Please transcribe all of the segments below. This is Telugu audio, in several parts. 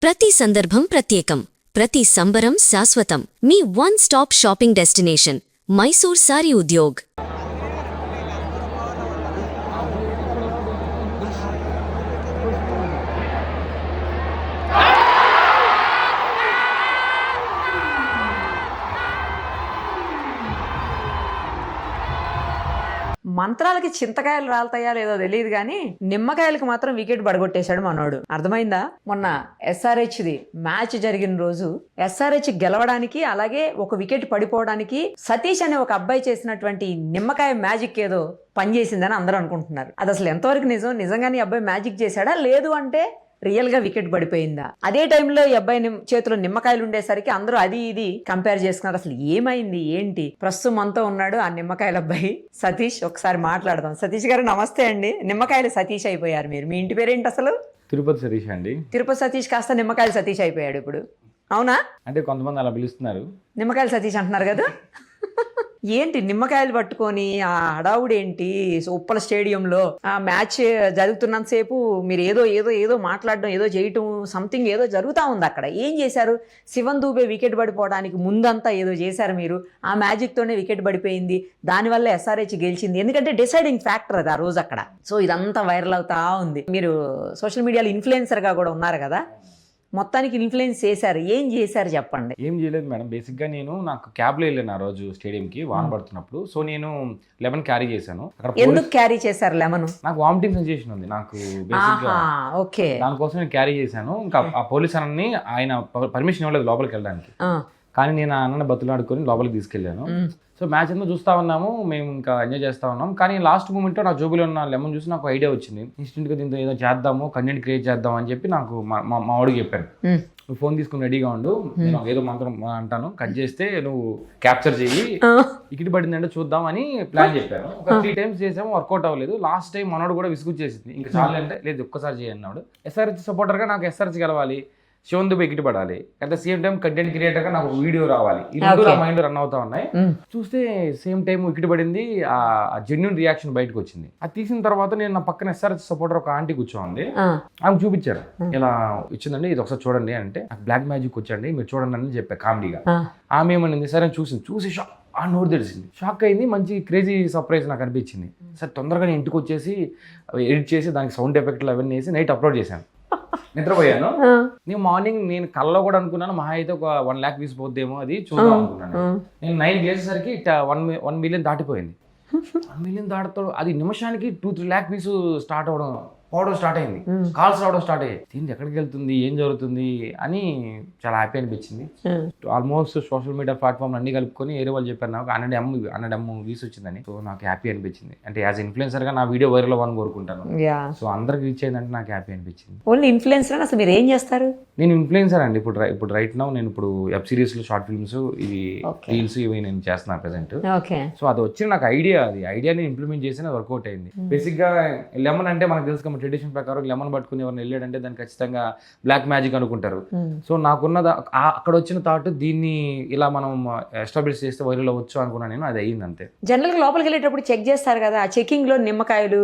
ప్రతి సందర్భం ప్రత్యేకం, ప్రతి సంబరం శాశ్వతం. మీ one stop shopping destination Mysore sari Udyog. మంత్రాలకి చింతకాయలు రాలతాయా లేదో తెలియదు కానీ నిమ్మకాయలకి మాత్రం వికెట్ పడగొట్టేశాడు మనోడు. అర్థమైందా? మొన్న SRHది మ్యాచ్ జరిగిన రోజు SRH గెలవడానికి అలాగే ఒక వికెట్ పడిపోవడానికి సతీష్ అనే ఒక అబ్బాయి చేసినటువంటి నిమ్మకాయ మ్యాజిక్ ఏదో పనిచేసిందని అందరూ అనుకుంటున్నారు. అది అసలు ఎంతవరకు నిజం? నిజంగానే ఈ అబ్బాయి మ్యాజిక్ చేశాడా, లేదు అంటే రియల్ గా వికెట్ పడిపోయిందా? అదే టైంలో ఈ అబ్బాయి చేతిలో నిమ్మకాయలు ఉండేసరికి అందరూ అది ఇది కంపేర్ చేసుకున్నారు. అసలు ఏమైంది ఏంటి? ప్రస్తుతం మనతో ఉన్నాడు ఆ నిమ్మకాయల అబ్బాయి సతీష్. ఒకసారి మాట్లాడదాం. సతీష్ గారు నమస్తే అండి. నిమ్మకాయలు సతీష్ అయిపోయారు మీరు. మీ ఇంటి పేరేంటి అసలు? తిరుపతి సతీష్ అండి. తిరుపతి సతీష్ కాస్త నిమ్మకాయలు సతీష్ అయిపోయాడు ఇప్పుడు. అవునా? అంటే కొంతమంది అలా పిలుస్తున్నారు. నిమ్మకాయలు సతీష్ అంటున్నారు కదా. ఏంటి నిమ్మకాయలు పట్టుకొని ఆ హడావుడు ఏంటి? ఉప్పల స్టేడియంలో ఆ మ్యాచ్ జరుగుతున్నంతసేపు మీరు ఏదో ఏదో ఏదో మాట్లాడడం, ఏదో చేయటం, సంథింగ్ ఏదో జరుగుతూ ఉంది అక్కడ. ఏం చేశారు? శివన్ దూబే వికెట్ పడిపోవడానికి ముందంతా ఏదో చేశారు మీరు. ఆ మ్యాజిక్తోనే వికెట్ పడిపోయింది. దానివల్ల SRH గెలిచింది. ఎందుకంటే డిసైడింగ్ ఫ్యాక్టర్ అది ఆ రోజు అక్కడ. సో ఇదంతా వైరల్ అవుతా ఉంది. మీరు సోషల్ మీడియాలో ఇన్ఫ్లుయెన్సర్గా కూడా ఉన్నారు కదా, మొత్తానికి ఇన్ఫ్లుయెన్స్ చేశారు. ఏం చేశారు చెప్పండి. ఏం చేయలేదు మేడం. బేసిక్గా నాకు క్యాబ్లో వెళ్ళాను ఆ రోజు స్టేడియంకి వాన పడుతున్నప్పుడు. సో నేను లెమన్ క్యారీ చేశాను. ఎందుకు క్యారీ చేశారు లెమన్? నాకు వామిటింగ్ సెన్సేషన్ ఉంది. నాకు బేసిక్గా ఓకే, దానికోసం నేను క్యారీ చేశాను. ఇంకా ఆ పోలీస్ అన్నని ఆయన పర్మిషన్ ఇవ్వలేదు లోపలికి వెళ్ళడానికి. కానీ నేను ఆ అన్నని బతులాడుకొని లోపలికి తీసుకెళ్ళాను. సో మ్యాచ్ అంతా చూస్తూ ఉన్నాము, మేము ఇంకా ఎంజాయ్ చేస్తూ ఉన్నాం. కానీ లాస్ట్ మూమెంట్లో నా జోబులో ఉన్న లెమన్ చూసి నాకు ఐడియా వచ్చింది. ఇన్స్టెంట్గా దీంతో ఏదో చేద్దాము, కంటెంట్ క్రియేట్ చేద్దాం అని చెప్పి నాకు మా వాడికి చెప్పాను. నువ్వు ఫోన్ తీసుకుని రెడీగా ఉండు, నేను ఏదో మంత్రం అంటాను, కట్ చేస్తే నువ్వు క్యాప్చర్ చెయ్యి, వికెట్ పడిందంటే చూద్దాం అని ప్లాన్ చెప్పాను. ఒక 3 times చేసాము, వర్కౌట్ అవ్వలేదు. లాస్ట్ టైం మనోడు కూడా విసుగుచ్చేసింది. ఇంకా చాలు అంటే లేదు ఒక్కసారి చేయన్నాడు. SRH సపోర్టర్గా నాకు SRH గెలవాలి, శివన్ దుబే వికెట్ పడాలి, at the same time content creator గా నాకు వీడియో రావాలి. ఈ రెండు నా మైండ్ రన్ అవుతా ఉన్నాయి. చూస్తే సేమ్ టైం వికెట్ పడింది. ఆ జెన్యున్ రియాక్షన్ బయటకు వచ్చింది. అది తీసిన తర్వాత నేను నా పక్కన SRH సపోర్టర్ ఒక ఆంటీ కూర్చోంది. ఆమె చూపించారు, ఇలా ఇచ్చిందండి, ఇది ఒకసారి చూడండి అంటే. నాకు బ్లాక్ మ్యాజిక్ వచ్చండి, మీరు చూడండి అని చెప్పా కామెడీగా. ఆమె ఏమనింది, సరే చూసి షాక్, ఆ నోరు తెలిసింది, షాక్ అయింది. మంచి క్రేజీ సర్ప్రైజ్ నాకు అనిపించింది. సరే తొందరగా నేను ఇంటికి వచ్చేసి ఎడిట్ చేసి దానికి సౌండ్ ఎఫెక్ట్లు అవన్నీ వేసి నైట్ అప్లోడ్ చేశాను. నిద్రపోయాను. నేను మార్నింగ్ నేను కల్లో కూడా అనుకున్నాను మహా అయితే ఒక 1 lakh వ్యూస్ పోద్దేమో, అది చూద్దాం అనుకున్నాను. నేను 9 చేసేసరికి 1 million దాటిపోయింది. 1 million దాటుతో అది నిమిషానికి 2-3 lakh వ్యూస్ పోవడం స్టార్ట్ అయింది. కాల్స్ రావడం స్టార్ట్ అయ్యాయి. ఏంటి ఎక్కడికి వెళ్తుంది, ఏం జరుగుతుంది అని చాలా హ్యాపీ అనిపించింది. ఆల్మోస్ట్ సోషల్ మీడియా ప్లాట్ఫామ్ అన్ని కలుపుకొని ఏరే వాళ్ళు చెప్పారు నాకు 100M వ్యూస్ వచ్చిందని. సో నాకు హ్యాపీ అనిపించింది. అంటే యాజ్ ఇన్ఫ్లుయెన్సర్ గా నా వీడియో వైరల్ అవ్వాలని కోరుకుంటాను. సో అందరికి రీచ్ అయిందంటే నాకు హ్యాపీ అనిపించింది. ఓన్లీ ఇన్ఫ్లుయెన్సర్ అసలు మీరు ఏం చేస్తారు? నేను ఇన్ఫ్లుయెన్సర్ అండి. ఇప్పుడు రైట్ నౌ నేను ఇప్పుడు వెబ్ సిరీస్ లో, షార్ట్ ఫిల్మ్స్, ఇవి రీల్స్ ఇవి నేను చేస్తున్నాను ప్రెసెంట్. సో అది వచ్చిన నాకు ఐడియాని ఇంప్లిమెంట్ చేసి వర్కౌట్ అయింది. బేసిక్ గా లెమన్ అంటే మనకు తెలుసు, ట్రెడిషన్ ప్రకారం లెమన్ పట్టుకుని ఎవరిని వెళ్ళాడంటే దాన్ని ఖచ్చితంగా బ్లాక్ మ్యాజిక్ అనుకుంటారు. సో నాకున్నది అక్కడ వచ్చిన థాట్, దీన్ని ఇలా మనం ఎస్టాబ్లిష్ చేస్తే వైరల్ అవ్వచ్చు అనుకున్నాను నేను. అది అయ్యింది అంతే. జనరల్ గా లోపలికి వెళ్ళేటప్పుడు చెక్ చేస్తారు కదా, ఆ చెకింగ్ లో నిమ్మకాయలు,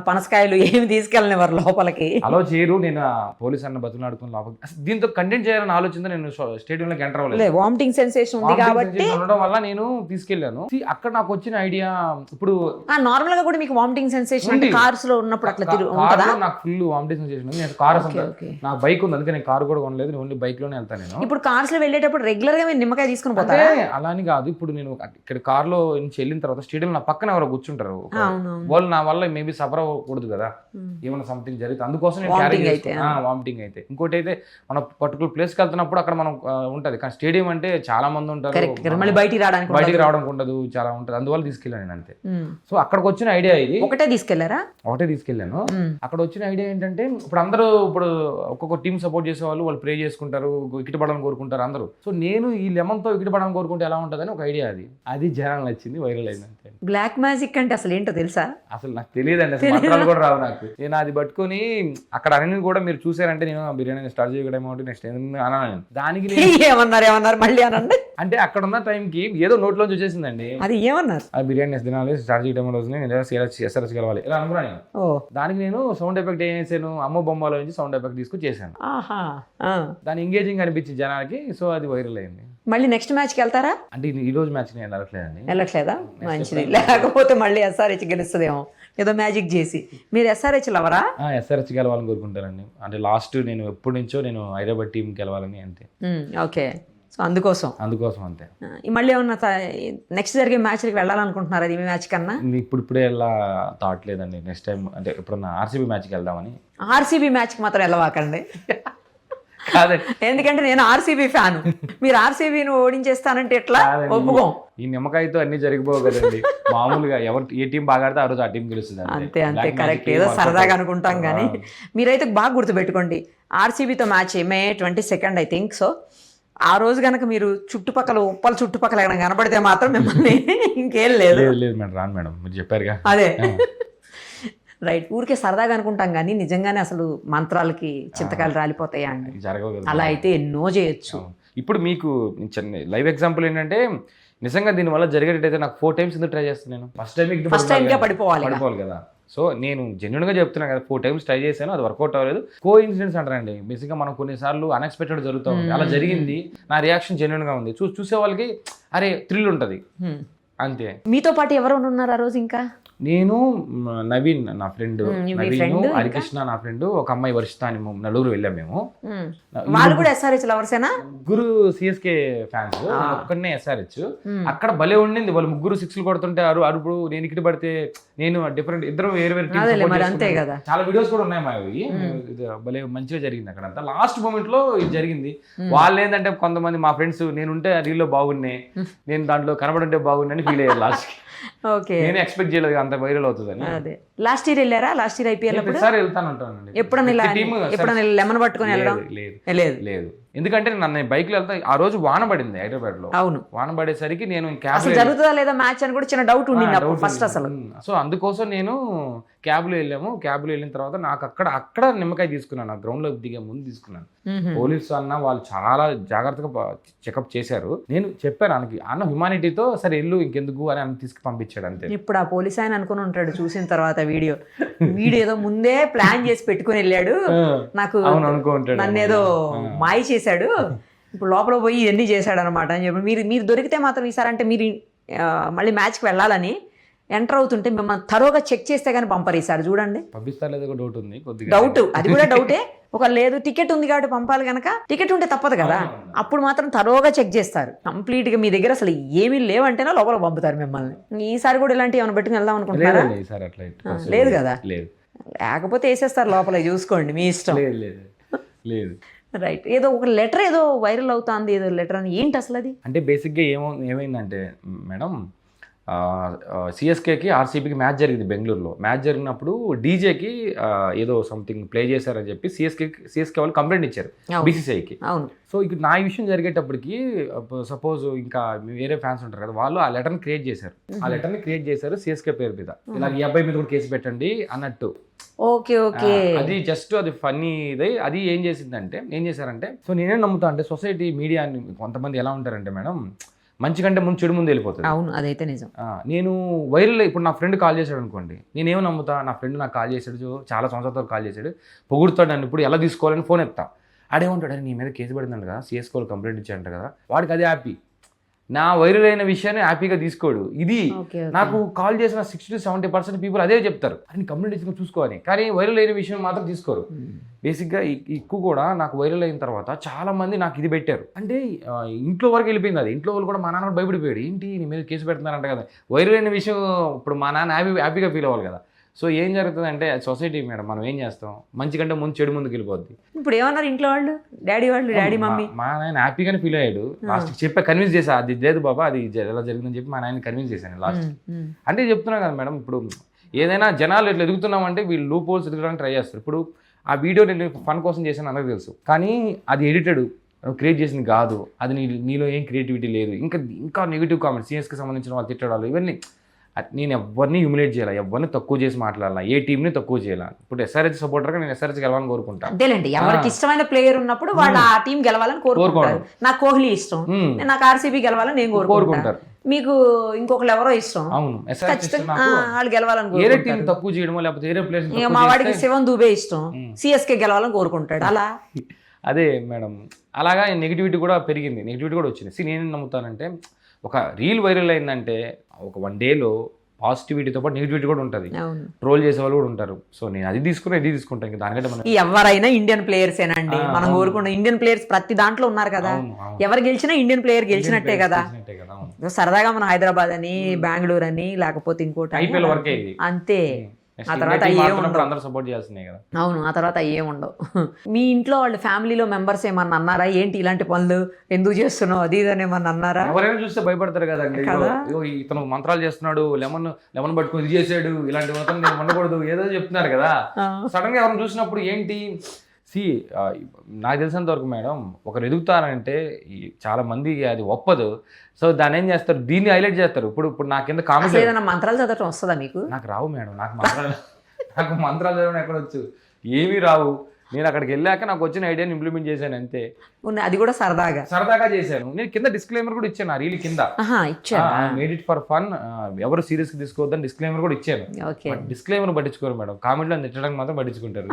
పనసకాయలు ఏమి తీసుకెళ్ళనివారు లోపలికి? అలా చేయరు. నేను పోలీస్ అన్న బతులాడుకుని లోపలికి, దీంతో కంటెంట్ చేయాలని ఆలోచన నేను స్టేడియంలోకి ఎంటర్ అవ్వలేదు. వామిటింగ్ సెన్సేషన్ ఉంది కాబట్టి ఉండడం వల్ల నేను తీసుకెళ్లాను. అక్కడ నాకు వచ్చిన ఐడియా, ఇప్పుడు నార్మల్ గా కూడా మీకు వామిటింగ్ సెన్సేషన్ అంటే కార్స్ లో ఉన్నప్పుడు అట్లా ఉంటుందా? నాకు ఫుల్ వామిటింగ్ సెన్సేషన్ ఉంది. నేను కార్ నాకు బైక్ ఉంది, అందుకే నేను కార్ కూడా కొనలేదు. ఓన్లీ బైక్ లోనే వెళ్తాను నేను. ఇప్పుడు కార్స్ లో వెళ్ళేటప్పుడు రెగ్యులర్ గా మీరు నిమ్మకాయ తీసుకుని పోతారా? అలా అని కాదు. ఇప్పుడు నేను ఇక్కడ కార్ లో నుంచి వెళ్ళిన తర్వాత స్టేడియం నా పక్కన ఎవరో కూర్చుంటారు, వాళ్ళు నా వల్ల మేబీ సఫర్ అవ్వకూడదు కదా, ఏమైనా సంథింగ్ జరిగితే. అందుకోసం నేను వామిటింగ్ అయితే. ఇంకోటి అయితే మనం పర్టికులర్ ప్లేస్కి వెళ్తున్నప్పుడు అక్కడ మనం ఉంటది, కానీ స్టేడియం అంటే చాలా మంది ఉంటారు, బయటికి రావడానికి ఉండదు, చాలా ఉంటది. అందువల్ల తీసుకెళ్ళాను నేను అంతే. సో అక్కడికి వచ్చిన ఐడియా ఇది. ఒకటే తీసుకెళ్లాను. అక్కడ వచ్చిన ఐడియా ఏంటంటే, ఇప్పుడు అందరూ ఒక్కొక్క టీం సపోర్ట్ చేసే వాళ్ళు ప్రే చేసుకుంటారు, వికెట్ పడాలని కోరుకుంటారు అందరూ. సో నేను ఈ లెమన్ తో వికెట్ పడాలని కోరుకుంటే ఎలా ఉంటదని ఒక ఐడియా, అది జనాలు నచ్చింది, వైరల్ అయింది అంతే. బ్లాక్ మ్యాజిక్ అంటే అసలు ఏంటో తెలుసా? అసలు నాకు తెలియదు. తెలియదండి అసలు, మంత్రాలు కూడా రావు నాకు. నేను అది పట్టుకొని అక్కడ అన్ని కూడా మీరు చూసారంటే నేను బిర్యానీ స్టార్ట్ చేయడం నెక్స్ట్ అన్నాను. దానికి ఏమన్నారు మళ్ళీ అనండి. అంటే అక్కడ ఉన్న టైంకి ఏదో నోట్లోంచి వచ్చేసిందండి. అది ఏమన్నారు? ఆ బిర్యానీ తినాలి, స్టార్ట్ చేయడం రోజు నేను ఎస్ఆర్ఎస్ కలవాలి ఇలా అనుకున్నాను. దానికి నేను సౌండ్ ఎఫెక్ట్ ఏం చేశాను, అమ్మ బొమ్మలో నుంచి సౌండ్ ఎఫెక్ట్ తీసుకుని చేశాను. దాని ఎంగేజింగ్ అనిపించింది జనాలకి, సో అది వైరల్ అయింది. మళ్ళీ నెక్స్ట్ మ్యాచ్కి వెళ్తారా? అంటే ఈ రోజు మ్యాచ్ నేను వెళ్ళట్లేదండి. వెళ్ళట్లేదా? మంచిది, లేకపోతే మళ్ళీ ఎస్ఆర్హెచ్ గెలుస్తుందేమో ఏదో మ్యాజిక్ చేసి. మీరు ఎస్ఆర్హెచ్ లవరా? ఎస్ఆర్హెచ్ గెలవాలని కోరుకుంటానండి. అంటే లాస్ట్ నేను ఎప్పటి నుంచో నేను హైదరాబాద్ టీం గెలవాలని అంతే. ఓకే, సో అందుకోసం అంతే. మళ్ళీ ఏమన్నా నెక్స్ట్ జరిగే మ్యాచ్కి వెళ్ళాలనుకుంటున్నారా? ఈ మ్యాచ్ కన్నా ఇప్పుడే వెళ్ళా థాట్ లేదండి. నెక్స్ట్ టైం అంటే ఎప్పుడన్నా ఆర్సీబీ మ్యాచ్కి వెళ్దామని. ఆర్సీబీ మ్యాచ్కి మాత్రం వెళ్ళవాకండి. కాదండి, ఎందుకంటే నేను ఆర్సీబీ ఫ్యాన్. మీరు ఆర్సీబీని ఓడించేస్తానంటే ఎట్లా? ఒప్పుకోం. ఈ నిమ్మకాయతో అన్ని జరిగిపోవు కదండి. మామూలుగా ఎవరు ఏ టీం బాగా ఆడితే ఆ రోజు ఆ టీం గెలుస్తుంది. అంతే కరెక్ట్. ఏదో సరదాగా అనుకుంటాం కానీ మీరైతే బాగా గుర్తుపెట్టుకోండి, ఆర్సీబీతో match May 22 I think so. ఆ రోజు కనుక మీరు చుట్టుపక్కల ఉప్పల చుట్టుపక్కల ఎక్కడ కనబడితే మాత్రం మిమ్మల్ని ఇంకేం లేదు మేడం, రాను మేడం, మీరు చెప్పారుగా. అదే రైట్. ఊరికే సరదాగా అనుకుంటాం కానీ నిజంగానే అసలు మంత్రాలకి చింతకాయలు రాలిపోతాయా అండి? జరగవు. అలా అయితే ఎన్నో చేయొచ్చు. ఇప్పుడు మీకు లైవ్ ఎగ్జాంపుల్ ఏంటంటే నిజంగా దీనివల్ల జరిగేటైతే నాకు 4 times ఎందుకు ట్రై చేస్తాను నేను? ఫస్ట్ టైం పడిపోవాలి కదా. సో నేను జెన్యున్గా చెప్తున్నాను కదా, 4 times ట్రై చేశాను, అది వర్కౌట్ అవ్వలేదు. కో ఇన్సిడెంట్స్ అంటారండి. బేసిక్గా మనం కొన్నిసార్లు అన్ఎక్స్పెక్టెడ్ జరుగుతూ ఉంది. అలా జరిగింది, నా రియాక్షన్ జెన్యున్గా ఉంది. చూసే వాళ్ళకి అరే థ్రిల్ ఉంటుంది అంతే. మీతో పాటు ఎవరు ఉన్నారు ఆ రోజు? ఇంకా నేను, నవీన్ నా ఫ్రెండ్, నవీన్, హరికృష్ణ నా ఫ్రెండ్, ఒక అమ్మాయి వర్షిత అని నలుగురు వెళ్ళాం మేము. వాళ్ళు కూడా ఎస్ఆర్హెచ్ లవర్సేనా? ముగ్గురు సిఎస్కే ఫ్యాన్స్, ఒక్కనే ఎస్ఆర్హెచ్. అక్కడ భలే ఉండింది, వాళ్ళు ముగ్గురు 6లు కొడుతుంటే అరుపుడు, నేను ఇక్కడ పడితే నేను డిఫరెంట్, ఇద్దరు వేరు వేరు చాలా వీడియోస్ కూడా ఉన్నాయి మావి. భలే మంచిగా జరిగింది అక్కడ అంతా. లాస్ట్ మూమెంట్ లో ఇది జరిగింది. వాళ్ళు ఏంటంటే కొంతమంది మా ఫ్రెండ్స్ నేనుంటే రీల్లో బాగున్నాయి, నేను దాంట్లో కనబడుంటే బాగున్నాయని ఫీల్ అయ్యారు లాస్ట్. ఓకే, నేను ఎక్స్పెక్ట్ చేయలేదు అంత వైరల్ అవుతుందని. అదే లాస్ట్ ఇయర్ వెళ్ళారా? లాస్ట్ ఇయర్ ఐపీఎల్ వెళ్తానంటానండి. ఎప్పుడన్నా లెమన్ పట్టుకొని వెళ్ళడం? లేదు, ఎందుకంటే నన్ను బైక్ లో వెళ్తా. ఆ రోజు వాన పడింది హైదరాబాద్ లో. అవును, వాన పడేసరికి నేను జరుగుతుందా లేదా మ్యాచ్ అని కూడా చిన్న డౌట్ ఉండింది ఫస్ట్ అసలు. సో అందుకోసం నేను క్యాబ్ లో వెళ్ళాము. క్యాబ్ లో వెళ్ళిన తర్వాత నాకు అక్కడ నిమ్మకాయ తీసుకున్నాను, గ్రౌండ్ లో దిగే ముందు తీసుకున్నాను. పోలీసు అన్న వాళ్ళు చాలా జాగ్రత్తగా చెకప్ చేశారు. నేను చెప్పాను అన్న హ్యుమానిటీతో సరే వెళ్ళు ఇంకెందుకు అని అన్న తీసుకు పంపించాడు అంతే. ఇప్పుడు ఆ పోలీస్ ఆయన అనుకుని ఉంటాడు చూసిన తర్వాత వీడియో ఏదో ముందే ప్లాన్ చేసి పెట్టుకుని వెళ్ళాడు, నాకు నన్ను ఏదో మాయ చేశాడు, ఇప్పుడు లోపల పోయి ఇవన్నీ చేశాడు అనమాట అని చెప్పి. మీరు దొరికితే మాత్రం ఈసారి అంటే మీరు మళ్ళీ మ్యాచ్కి వెళ్ళాలని ఎంటర్ అవుతుంటే మిమ్మల్ని తరోగా చెక్ చేస్తే కానీ పంపరు ఈసారి. చూడండి, డౌట్ అది కూడా డౌటే. ఒక లేదు టికెట్ ఉంది కాబట్టి పంపాలి కనుక, టికెట్ ఉంటే తప్పదు కదా, అప్పుడు మాత్రం తరోగా చెక్ చేస్తారు కంప్లీట్ గా. మీ దగ్గర అసలు ఏమీ లేవంటేనే లోపల పంపుతారు మిమ్మల్ని. ఈసారి కూడా ఇలాంటివి ఏమైనా పెట్టుకుని వెళ్దాం అనుకుంటున్నారా? లేదు కదా, లేకపోతే వేసేస్తారు లోపల, చూసుకోండి మీ ఇష్టం. లేదు రైట్. ఏదో ఒక లెటర్ ఏదో వైరల్ అవుతుంది, ఏదో లెటర్ అని ఏంటి అసలు అది? అంటే బేసిక్గా ఏమైందంటే మేడం, సిఎస్కేకి ఆర్సీబీకి మ్యాచ్ జరిగింది బెంగళూరులో. మ్యాచ్ జరిగినప్పుడు డీజేకి ఏదో సంథింగ్ ప్లే చేశారని చెప్పి సిఎస్కే వాళ్ళు కంప్లైంట్ ఇచ్చారు బీసీసీఐకి. సో ఇక నా విషయం జరిగేటప్పటికి సపోజ్ ఇంకా వేరే ఫ్యాన్స్ ఉంటారు కదా, వాళ్ళు ఆ లెటర్ని క్రియేట్ చేశారు సిఎస్కే పేరు మీద. ఇలా ఈ అబ్బాయి మీద కూడా కేసు పెట్టండి అన్నట్టు. ఓకే ఓకే, అది జస్ట్ అది ఫన్నీ ఇది. అది ఏం చేశారంటే సో నేనేం నమ్ముతా అంటే సొసైటీ మీడియా కొంతమంది ఎలా ఉంటారంటే మేడం, మంచి కంటే ముందు చెడు ముందు వెళ్ళిపోతుంది. అవును, అదైతే నిజం. నేను వైరల్ ఇప్పుడు నా ఫ్రెండ్ కాల్ చేశాడు అనుకోండి, నేనేమో నమ్ముతా, నా ఫ్రెండ్ నాకు కాల్ చేశాడు, చాలా సంవత్సరాలతో కాల్ చేశాడు, పొగుడుతాడు నన్ను, ఇప్పుడు ఎలా తీసుకోవాలని ఫోన్ ఎత్తా. ఆడేమంటాడు, నీ మీద కేసు పడిందంట కదా, సిఎస్కోలు కంప్లైంట్ ఇచ్చాడంట కదా, వాడికి అది హ్యాపీ. నా వైరల్ అయిన విషయాన్ని హ్యాపీగా తీసుకోడు. ఇది నాకు కాల్ చేసిన 60-70% పీపుల్ అదే చెప్తారు, అని కంప్లైంట్ ఇచ్చిన చూసుకోవాలి, కానీ వైరల్ అయిన విషయం మాత్రం తీసుకోరు. బేసిక్గా ఎక్కువ కూడా నాకు వైరల్ అయిన తర్వాత చాలా మంది నాకు ఇది పెట్టారు, అంటే ఇంట్లో వరకు వెళ్ళిపోయింది అది. ఇంట్లో వాళ్ళు కూడా మా నాన్న భయపడిపోయాడు, ఏంటి నీ మీద కేసు పెడుతున్నారంట కదా. వైరల్ అయిన విషయం ఇప్పుడు మా నాన్న హ్యాపీగా ఫీల్ అవ్వాలి కదా. సో ఏం జరుగుతుంది అంటే సొసైటీ మేడం, మనం ఏం చేస్తాం, మంచి కంటే ముందు చెడు ముందుకు వెళ్ళిపోద్ది. ఇప్పుడు ఏమన్నారు ఇంట్లో వాళ్ళు, డాడీ మమ్మీ? మా నాయన హ్యాపీగానే ఫీల్ అయ్యాడు. లాస్ట్కి చెప్పా, కన్విన్స్ చేశా, అది లేదు బాబా అది ఎలా జరిగిందని చెప్పి మా నాయన కన్విన్స్ చేశాను లాస్ట్. అంటే చెప్తున్నా కదా మేడం, ఇప్పుడు ఏదైనా జనాలు ఇట్లా ఎదుగుతున్నామంటే వీళ్ళు లూప్ హోల్స్ ఎదుగడానికి ట్రై చేస్తారు. ఇప్పుడు ఆ వీడియో నేను ఫన్ కోసం చేశాను అందరికి తెలుసు, కానీ అది ఎడిటెడ్, క్రియేట్ చేసింది కాదు, అది నీలో ఏం క్రియేటివిటీ లేదు, ఇంకా నెగిటివ్ కామెంట్స్, సిఎస్కి సంబంధించిన వాళ్ళు తిట్టడాలు, ఇవన్నీ నేను ఎవరిని హ్యూమిలేట్ చేయాలి, ఎవరిని తక్కువ చేసి మాట్లాడాలి, ఏ టీంని తక్కువ చేయాలి. ఇప్పుడు SRH సపోర్టర్గా నేను SRH గెలవాలని కోరుకుంటాను. అంతేలేండి, ఎవరికి ఇష్టమైన ప్లేయర్ ఉన్నప్పుడు వాళ్ళు ఆ టీం గెలవాలని కోరుకుంటారు. నాకు కోహ్లీ ఇష్టం, నాకు RCB గెలవాలని నేను కోరుకుంటారు. మీకు ఇంకొకరు ఎవరో ఇష్టం, అవును, వాళ్ళు గెలవాలని వేరే టీం తక్కువ చేయడమో లేకపోతే వేరే ప్లేయర్స్. మా వాడికి శివన్ దుబే ఇష్టం, CSK గెలవాలని కోరుకుంటాడు. అలా అదే మేడం, అలాగా నెగిటివిటీ కూడా పెరిగింది, నెగిటివిటీ కూడా వచ్చింది. నేనేం నమ్ముతానంటే ఒక రీల్ వైరల్ అయిందంటే ఒక 1 డేలో పాజిటివిటీతో పాటు నెగిటివిటీ కూడా ఉంటుంది, ట్రోల్ చేసే వాళ్ళు కూడా ఉంటారు. సో నేను అది తీసుకుని ఇది తీసుకుంటాను. ఇంకా దానికంటే మనం ఎవరైనా ఇండియన్ ప్లేయర్స్ ఏనండి, మనం కోరుకున్న ఇండియన్ ప్లేయర్స్ ప్రతి దాంట్లో ఉన్నారు కదా. ఎవరు గెలిచినా ఇండియన్ ప్లేయర్ గెలిచినట్టే కదా. సరదాగా మన హైదరాబాద్ అని, బెంగళూరు అని, లేకపోతే ఇంకోటి IPL వరకే అంతే. ఆ తర్వాత అందరూ సపోర్ట్ చేస్తున్నాయి కదా. అవును, ఆ తర్వాత ఏముండవు. మీ ఇంట్లో వాళ్ళు ఫ్యామిలీలో మెంబర్స్ ఏమన్నా అన్నారా, ఏంటి ఇలాంటి పనులు ఎందుకు చేస్తున్నావు అది ఇదని ఏమన్నా అన్నారా? ఎవరైనా చూస్తే భయపడతారు కదండి. ఇతను మంత్రాలు చేస్తున్నాడు, లెమన్ పట్టుకుని ఇది చేసాడు, ఇలాంటి మాత్రం నేను ఉండకూడదు ఏదో చెప్తున్నారు కదా. సడన్ గా ఎవరైనా చూసినప్పుడు ఏంటి నాకు తెలిసినంత వరకు మేడం, ఒకరు ఎదుగుతారంటే చాలా మంది అది ఒప్పదు. సో దాన్ని ఏం చేస్తారు, దీన్ని హైలైట్ చేస్తారు. ఇప్పుడు నా కింద కామెంట్ ఏదైనా మంత్రాలు చదవటం వస్తుందా మీకు? నాకు రావు మేడం, నాకు మంత్రాలు చదవడం ఎక్కడొచ్చు, ఏమీ రావు. నేను అక్కడికి వెళ్ళాక నాకు వచ్చిన ఐడియాని ఇంప్లిమెంట్ చేశాను అంతే. అది కూడా సరదాగా చేశాను. నేను కింద డిస్క్లైమర్ కూడా ఇచ్చాను, ఆ రీల్ కింద మేడ్ ఇట్ ఫర్ ఫన్, ఎవరు సీరియస్ గా తీసుకోవద్దని డిస్క్లైమర్ కూడా ఇచ్చాను. డిస్క్లైమర్ పట్టించుకోరు మేడం, కామెంట్లో తిట్టడానికి మాత్రం పట్టించుకుంటారు.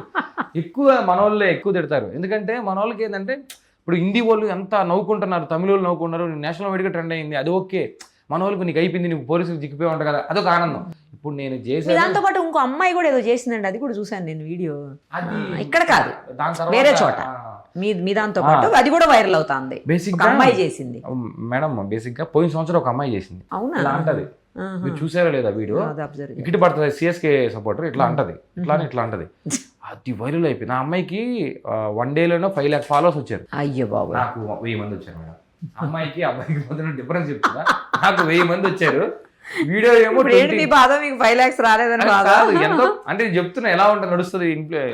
ఎక్కువ మన వాళ్ళే ఎక్కువ తిడతారు. ఎందుకంటే మన వాళ్ళకి ఏంటంటే ఇప్పుడు హిందీ వాళ్ళు ఎంత నవ్వుకుంటున్నారు, తమిళ వాళ్ళు నవ్వుకుంటున్నారు, నేషనల్ వైడ్గా ట్రెండ్ అయింది, అది ఓకే. మన వాళ్ళకి నీకు అయిపోయింది, నీకు పోలీసులు చిక్కిపోయి ఉంటారు కదా, అదొక ఆనందం. ఇప్పుడు నేను చేసి దాంతో పాటు ఇంకో అమ్మాయి కూడా ఏదో చేసిందండి, అది కూడా చూసాను నేను వీడియో. ఇక్కడ కాదు, వేరే చోట మీ దాంతో పాటు అది కూడా వైరల్ అవుతుంది. బేసిక్ అమ్మాయి చేసింది మేడం, బేసిక్ గా పోయిన సంవత్సరం ఒక అమ్మాయి చేసింది. అవునా? ఇలా అంటది, మీరు చూసారా లేదా వీడియో? ఇక్కడ పడుతుంది CSK సపోర్టర్, ఇట్లా అంటది, ఇట్లా అంటది. అది వైరల్ అయిపోయింది. ఆ అమ్మాయికి 1 డేలోనే 5 lakh ఫాలోవర్స్ వచ్చారు. అయ్యో బాబు, నాకు 1000 మంది వచ్చారు మేడం. అమ్మాయికి అబ్బాయికి మధ్యన డిఫరెన్స్ చెప్తున్నా, నాకు 1000 మంది వచ్చారు. వీడియో ఏమో బాధ, మీకు 5 lakhs రాలేదని బాధ. ఎంతో అంటే చెప్తున్నా ఎలా ఉంటుంది, నడుస్తుంది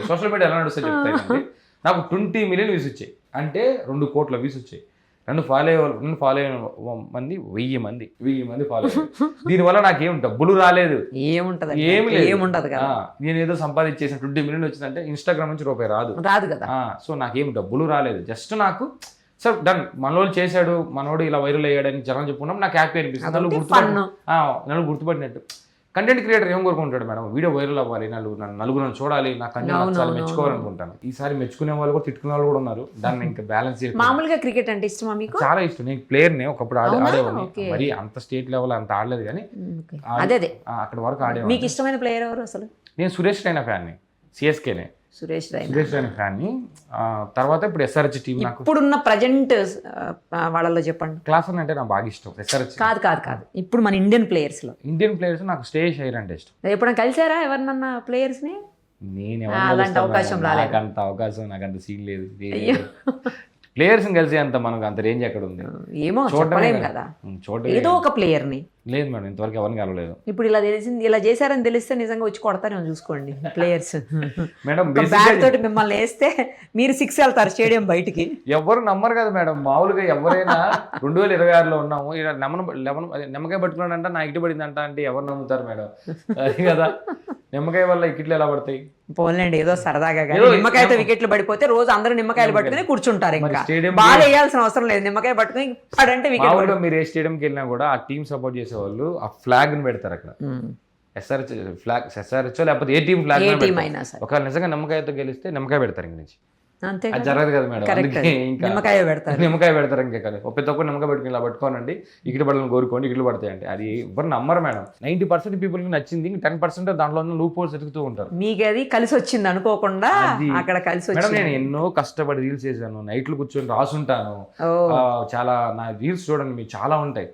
సోషల్ మీడియా ఎలా నడుస్తుంది చెప్తాయి. నాకు 20 million వ్యూస్ వచ్చాయి, అంటే 2 కోట్ల వ్యూస్ వచ్చాయి. నన్ను ఫాలో అయ్యే మంది 1000 మంది ఫాలో అయ్యారు. దీనివల్ల నాకేం డబ్బులు రాలేదు, ఏముంటది కదా. నేను ఏదో సంపాదించేసిన 20 million వచ్చిందంటే ఇన్స్టాగ్రామ్ నుంచి రూపాయి రాదు కదా. సో నాకేం డబ్బులు రాలేదు, జస్ట్ నాకు సార్ డన్, మనోడు చేశాడు, మనోడు ఇలా వైరల్ అయ్యాడని జనం చెప్పుకున్నాం, నాకు హ్యాపీ అనిపిస్తుంది. నన్ను గుర్తుపడినట్టు. కంటెంట్ క్రియేటర్ ఏం కోరుకుంటాడు మేడం, వీడియో వైరల్ అవ్వాలి, నలుగురు చూడాలి, నా కంటెంట్ చాలా మెచ్చుకోవాలనుకుంటాను. ఈసారి మెచ్చుకునే వాళ్ళు కూడా తిట్టుకునే వాళ్ళు కూడా ఉన్నారు. దాన్ని ఇంకా బ్యాలెన్స్ చేయాలి. మామూలుగా క్రికెట్ అంటే ఇష్టమా మీకు? చాలా ఇష్టం. నేను ప్లేయర్ని ఒకప్పుడు ఆడేవాడిని, మరి అంత స్టేట్ లెవెల్ అంత ఆడలేదు కానీ అదే అక్కడ వరకు ఆడేవాడిని. మీకు ఇష్టమైన ప్లేయర్ ఎవరు అసలు? నేను సురేష్ రైనా ఫ్యాన్ని, CSKనే సురేష్ రైనా ఫ్యాన్ని. తర్వాత ఇప్పుడు SRH టీం, నాకు ఇప్పుడున్న ప్రజెంట్ వాళ్ళలో చెప్పండి. క్లాసన్ అంటే నాకు బాగా ఇష్టం. SRH కాదు, ఇప్పుడు మన ఇండియన్ ప్లేయర్స్ నాకు శ్రేయస్ అయ్యర్ అంటే ఇష్టం. ఎప్పుడైనా కలిసారా ఎవరినన్నా ప్లేయర్స్ ని? నేను అవకాశం నాకంత సీన్ లేదు. ప్లేయర్స్ కలిసి అంత మనకు అంత రేంజ్ ఎక్కడ ఉంది? ఏమో చూడలేం కదా, ఏదో ఒక ప్లేయర్ ని. లేదు మేడం, ఇంతవరకు ఎవరిని కలవలేదు. ఇప్పుడు ఇలా చేశారని తెలిస్తే నిజంగా వచ్చి కొడతారేమో చూసుకోండి ప్లేయర్స్. మేడం బ్యాట్ తోటి మిమ్మల్ని వేస్తే మీరు 6 వెళ్తారు స్టేడియం బయటికి. ఎవరు నమ్మరు కదా మేడం. మామూలుగా ఎవరైనా 2026లో ఉన్నాము, నిమ్మకాయ పట్టుకున్నాడంట నా ఇటు పడిందంట అంటే ఎవరు నమ్ముతారు మేడం? అది కదా, నిమ్మకాయ వల్ల వికెట్లు ఎలా పడతాయి? పోలేండి, ఏదో సరదాగా. నిమ్మకాయతో వికెట్లు పడిపోతే రోజు అందరూ నిమ్మకాయలు పట్టుకుని కూర్చుంటారు. ఇంకా బాగా వేయాల్సిన అవసరం లేదు, నిమ్మకాయ పట్టుకుని పడంటే వికెట్. మీరు ఏ స్టేడియంకి వెళ్ళినా కూడా ఆ టీం సపోర్ట్ చేసే వాళ్ళు ఆ ఫ్లాగ్ ని పెడతారు అక్కడ. SRH ఫ్లాగ్, SRH లేకపోతే ఏ టీం ఫ్లాగ్ ఒకవేళ నిజంగా నిమ్మకాయతో గెలిస్తే నిమ్మకాయ పెడతారు ఇంక నుంచి. అది జరగదు కదా మేడం, అందుకే ఇంకా నిమ్మకాయ పెడతారు. ఇంకా ప్రతి ఒక్కరు నిమ్మకాయ పెట్టుకుని ఇలా పట్టుకోనండి, ఇక్కడ పడాలని కోరుకోండి, ఇట్లు పడతాయండి. అది ఎవరు నమ్మరు మేడం. 90% పీపుల్కి నచ్చింది, 10% దాంట్లో లూప్ హోల్స్ ఎదుగుతూ ఉంటారు. మీకు అది కలిసి వచ్చింది అనుకోకుండా అక్కడ కలిసి వచ్చి. మేడం నేను ఎన్నో కష్టపడి రీల్స్ చేశాను, నైట్లు కూర్చొని రాసుంటాను చాలా. నా రీల్స్ చూడండి మీకు చాలా ఉంటాయి.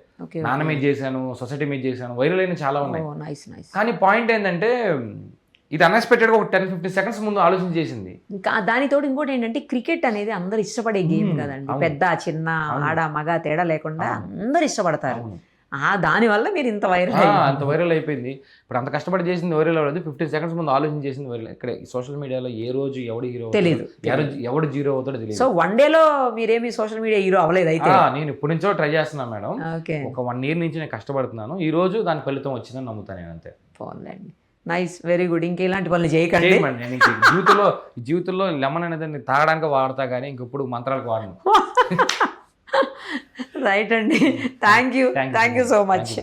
నాన్న మీద చేశాను, సొసైటీ మీద చేశాను, వైరల్ అయిన చాలా ఉన్నాయి. కానీ పాయింట్ ఏంటంటే ఇది అన్ఎక్స్పెక్టెడ్గా ఒక 10-15 seconds ముందు ఆలోచన చేసింది. ఇంకా దానితో ఇంకోటి ఏంటంటే క్రికెట్ అనేది అందరు ఇష్టపడే గేమ్ కదండి. పెద్ద చిన్న ఆడ మగ తేడా లేకుండా అందరు ఇష్టపడతారు. దానివల్ల మీరు ఇంత వైరల్ అంత వైరల్ అయిపోయింది. ఇప్పుడు అంత కష్టపడి చేసింది వైరల్ అవ్వలేదు, 15 seconds ముందు ఆలోచన చేసింది వైరల్. ఇక్కడ సోషల్ మీడియాలో ఏ రోజు ఎవడు హీరో తెలీదు, ఎవడు జీరో అవుతాడో తెలియదు. సో 1 డేలో మీరేమి సోషల్ మీడియా హీరో అవ్వలేదు అయితే? నేను ఇప్పటి నుంచో ట్రై చేస్తున్నాను మేడం. ఓకే, ఒక 1 year నుంచి నేను కష్టపడుతున్నాను. ఈ రోజు దాని ఫలితం వచ్చిందని నమ్ముతాను నేను అంతే. బాగుందండి, నైస్, వెరీ గుడ్. ఇంకా ఇలాంటి పనులు చేయకండి. నేను జీవితంలో లెమన్ అనేది తాగడానికి వాడతా కానీ ఇంకప్పుడు మంత్రాలకు వాడను. రైట్ అండి, థ్యాంక్ యూ సో మచ్.